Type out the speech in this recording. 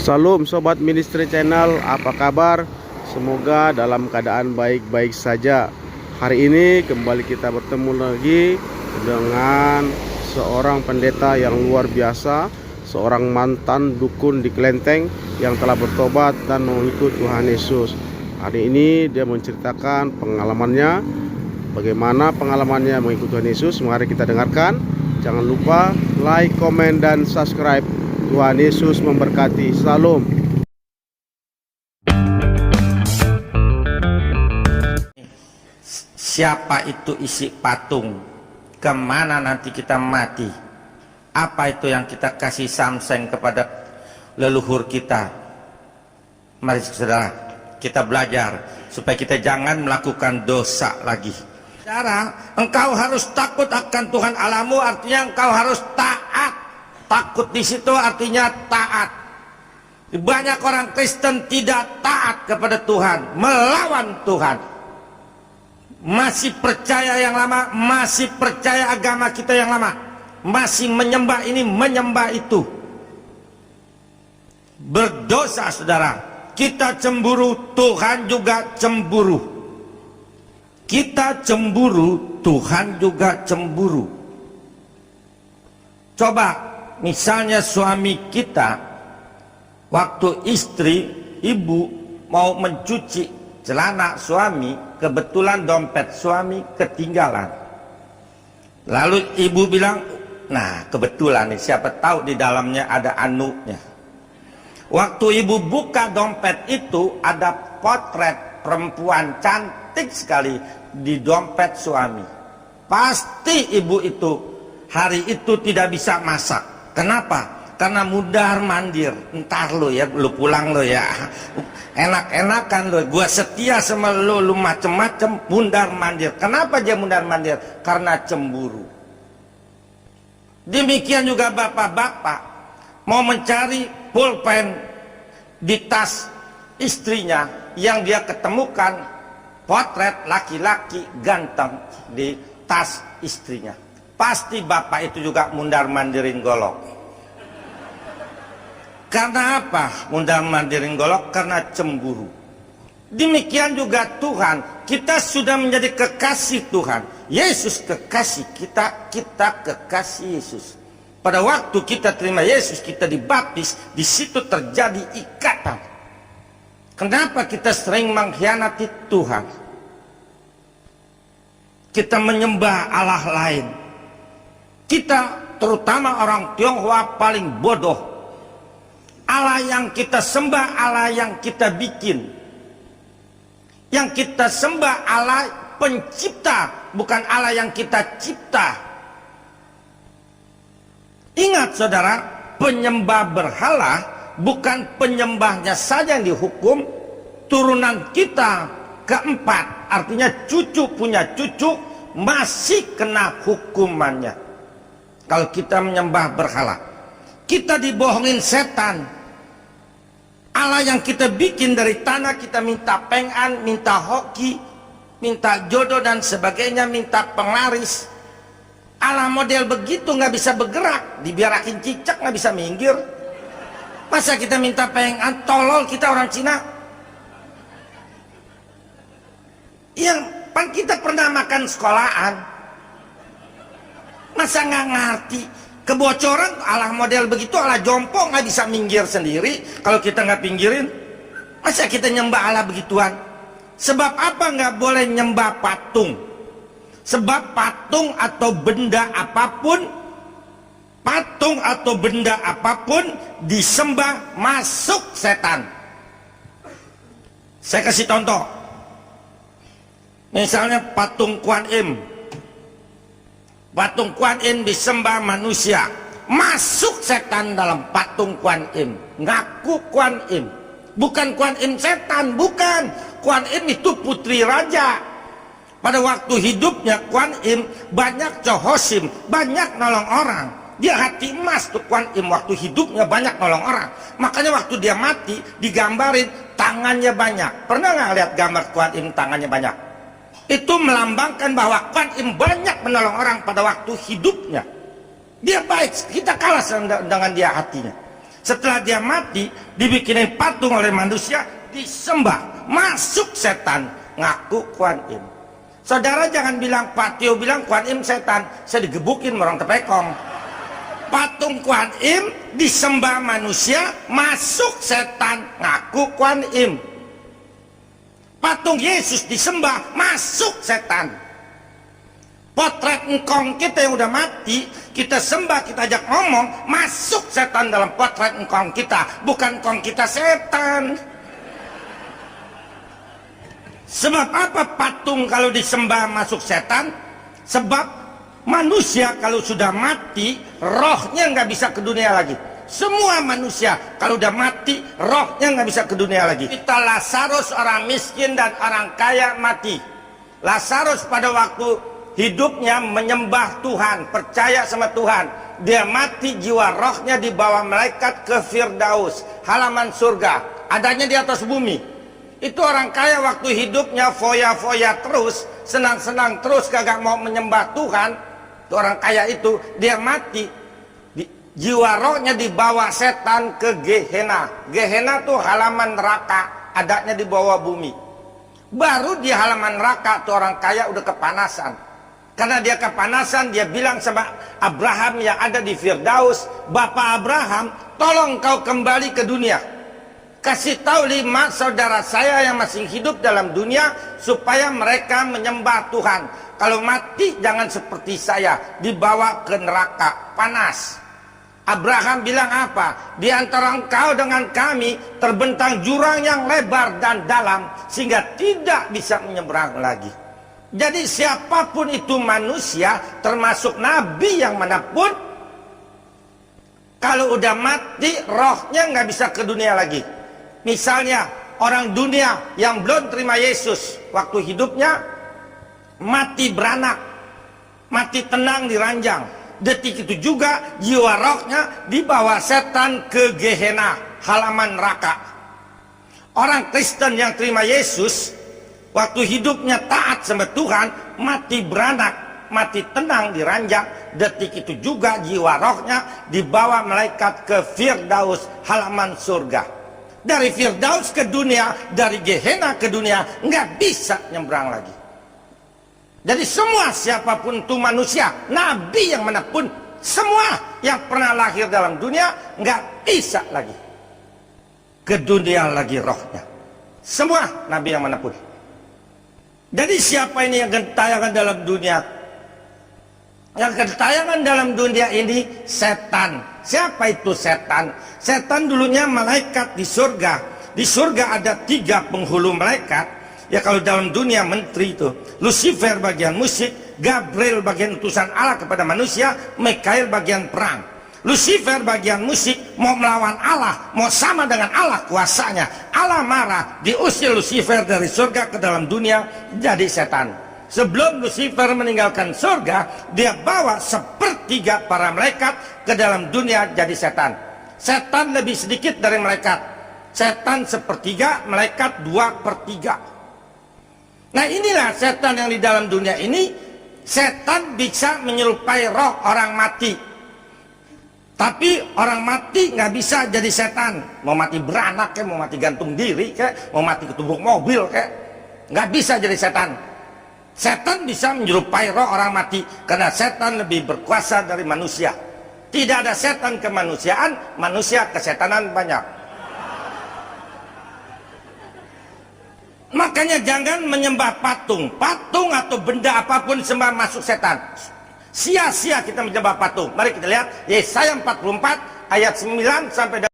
Salam Sobat Ministry Channel, apa kabar? Semoga dalam keadaan baik-baik saja. Hari ini kembali kita bertemu lagi dengan seorang pendeta yang luar biasa, seorang mantan dukun di Klenteng yang telah bertobat dan mengikut Tuhan Yesus. Hari ini dia menceritakan pengalamannya, bagaimana pengalamannya mengikut Tuhan Yesus. Mari kita dengarkan. Jangan lupa like, komen, dan subscribe. Tuhan Yesus memberkati. Salam. Siapa itu isi patung? Kemana nanti kita mati? Apa itu yang kita kasih samseng kepada leluhur kita? Mari saudara, kita belajar supaya kita jangan melakukan dosa lagi. Saudara, engkau harus takut akan Tuhan Allahmu, artinya engkau harus taat. Takut di situ artinya taat. Banyak orang Kristen tidak taat kepada Tuhan, melawan Tuhan. Masih percaya yang lama, masih percaya agama kita yang lama, masih menyembah ini, menyembah itu. Berdosa saudara. Kita cemburu, Tuhan juga cemburu. Kita cemburu, Tuhan juga cemburu. Coba misalnya suami kita, waktu istri, ibu mau mencuci celana suami, kebetulan dompet suami ketinggalan. Lalu ibu bilang, nah kebetulan nih, siapa tahu di dalamnya ada anunya. Waktu ibu buka dompet itu, ada potret perempuan cantik sekali di dompet suami. Pasti ibu itu hari itu tidak bisa masak. Kenapa? Karena mundar mandir. Entar lo ya, lo pulang lo ya, enak-enakan lo, gua setia sama lo, lo macem-macem, mundar mandir. Kenapa dia mundar mandir? Karena cemburu. Demikian juga bapak-bapak mau mencari pulpen di tas istrinya, yang dia ketemukan potret laki-laki ganteng di tas istrinya. Pasti bapak itu juga mundar mandirin golok. Karena apa mundar mandirin golok? Karena cemburu. Demikian juga Tuhan, kita sudah menjadi kekasih Tuhan. Yesus kekasih kita, kita kekasih Yesus. Pada waktu kita terima Yesus, kita dibaptis, di situ terjadi ikatan. Kenapa kita sering mengkhianati Tuhan? Kita menyembah Allah lain. Kita terutama orang Tionghoa paling bodoh. Allah yang kita sembah, Allah yang kita bikin. Yang kita sembah Allah pencipta, bukan Allah yang kita cipta. Ingat saudara, penyembah berhala bukan penyembahnya saja yang dihukum, turunan kita keempat, artinya cucu punya cucu, masih kena hukumannya. Kalau kita menyembah berhala, kita dibohongin setan. Allah yang kita bikin dari tanah, kita minta pengan, minta hoki, minta jodoh dan sebagainya, minta penglaris. Allah model begitu nggak bisa bergerak, dibiarakin cicak nggak bisa minggir. Masa kita minta pengan, tolol kita orang Cina. Yang pan kita pernah makan sekolahan. Masa nggak ngerti kebocoran Allah model begitu, Allah jompo nggak bisa minggir sendiri. Kalau kita nggak pinggirin, masa kita nyembah Allah begituan? Sebab apa nggak boleh nyembah patung? Sebab patung atau benda apapun, patung atau benda apapun disembah masuk setan. Saya kasih contoh, misalnya patung Kuan Im. Patung Kuan Im disembah manusia, masuk setan dalam patung Kuan Im, ngaku Kuan Im. Bukan Kuan Im setan, bukan. Kuan Im itu putri raja. Pada waktu hidupnya Kuan Im banyak cohosim, banyak nolong orang. Dia hati emas tuh Kuan Im, waktu hidupnya banyak nolong orang. Makanya waktu dia mati digambarin tangannya banyak. Pernah nggak lihat gambar Kuan Im tangannya banyak? Itu melambangkan bahwa Kuan Im banyak menolong orang pada waktu hidupnya. Dia baik, kita kalah dengan dia hatinya. Setelah dia mati, dibikinin patung oleh manusia, disembah, masuk setan, ngaku Kuan Im. Saudara jangan bilang Pak Tio bilang Kuan Im setan, saya digebukin orang tepekong. Patung Kuan Im disembah manusia, masuk setan, ngaku Kuan Im. Patung Yesus disembah, masuk setan. Potret engkong kita yang udah mati, kita sembah, kita ajak ngomong, masuk setan dalam potret engkong kita. Bukan engkong kita setan. Sebab apa patung kalau disembah masuk setan? Sebab manusia kalau sudah mati, rohnya nggak bisa ke dunia lagi. Semua manusia kalau udah mati, rohnya nggak bisa ke dunia lagi. Kita Lazarus orang miskin dan orang kaya mati. Lazarus pada waktu hidupnya menyembah Tuhan, percaya sama Tuhan. Dia mati, jiwa rohnya dibawa malaikat ke Firdaus, halaman surga. Adanya di atas bumi. Itu orang kaya waktu hidupnya foya-foya terus, senang-senang terus, kagak mau menyembah Tuhan. Itu orang kaya itu, dia mati. Jiwa rohnya dibawa setan ke Gehenna. Gehenna tuh halaman neraka, adanya di bawah bumi. Baru di halaman neraka tuh orang kaya udah kepanasan. Karena dia kepanasan, dia bilang sama Abraham yang ada di Firdaus, Bapak Abraham, tolong kau kembali ke dunia. Kasih tahu 5 saudara saya yang masih hidup dalam dunia, supaya mereka menyembah Tuhan. Kalau mati jangan seperti saya, dibawa ke neraka, panas. Abraham bilang apa? Di antara engkau dengan kami terbentang jurang yang lebar dan dalam, sehingga tidak bisa menyeberang lagi. Jadi siapapun itu manusia, termasuk nabi yang manapun, kalau udah mati rohnya nggak bisa ke dunia lagi. Misalnya orang dunia yang belum terima Yesus, waktu hidupnya mati beranak, mati tenang di ranjang. Detik itu juga jiwa rohnya dibawa setan ke Gehenna, halaman neraka. Orang Kristen yang terima Yesus, waktu hidupnya taat sama Tuhan, mati beranak, mati tenang di ranjang. Detik itu juga jiwa rohnya dibawa malaikat ke Firdaus, halaman surga. Dari Firdaus ke dunia, dari Gehenna ke dunia, nggak bisa nyebrang lagi. Jadi semua siapapun itu manusia, nabi yang manapun, semua yang pernah lahir dalam dunia nggak bisa lagi ke dunia lagi rohnya. Semua nabi yang manapun. Jadi siapa ini yang gentayangan dalam dunia? Yang gentayangan dalam dunia ini setan. Siapa itu setan? Setan dulunya malaikat di surga. Di surga ada 3 penghulu malaikat. Ya kalau dalam dunia menteri itu, Lucifer bagian musik, Gabriel bagian utusan Allah kepada manusia, Mikael bagian perang. Lucifer bagian musik, mau melawan Allah, mau sama dengan Allah kuasanya. Allah marah, diusir Lucifer dari surga ke dalam dunia, jadi setan. Sebelum Lucifer meninggalkan surga, dia bawa 1/3 para malaikat ke dalam dunia jadi setan. Setan lebih sedikit dari malaikat. Setan 1/3, malaikat 2/3. Nah inilah setan yang di dalam dunia ini. Setan bisa menyerupai roh orang mati. Tapi orang mati nggak bisa jadi setan. Mau mati beranak kayak, mau mati gantung diri kayak, mau mati ketubruk mobil kayak, nggak bisa jadi setan. Setan bisa menyerupai roh orang mati, karena setan lebih berkuasa dari manusia. Tidak ada setan kemanusiaan, manusia kesetanan banyak. Makanya jangan menyembah patung. Patung atau benda apapun sembah masuk setan. Sia-sia kita menyembah patung. Mari kita lihat Yesaya 44 ayat 9 sampai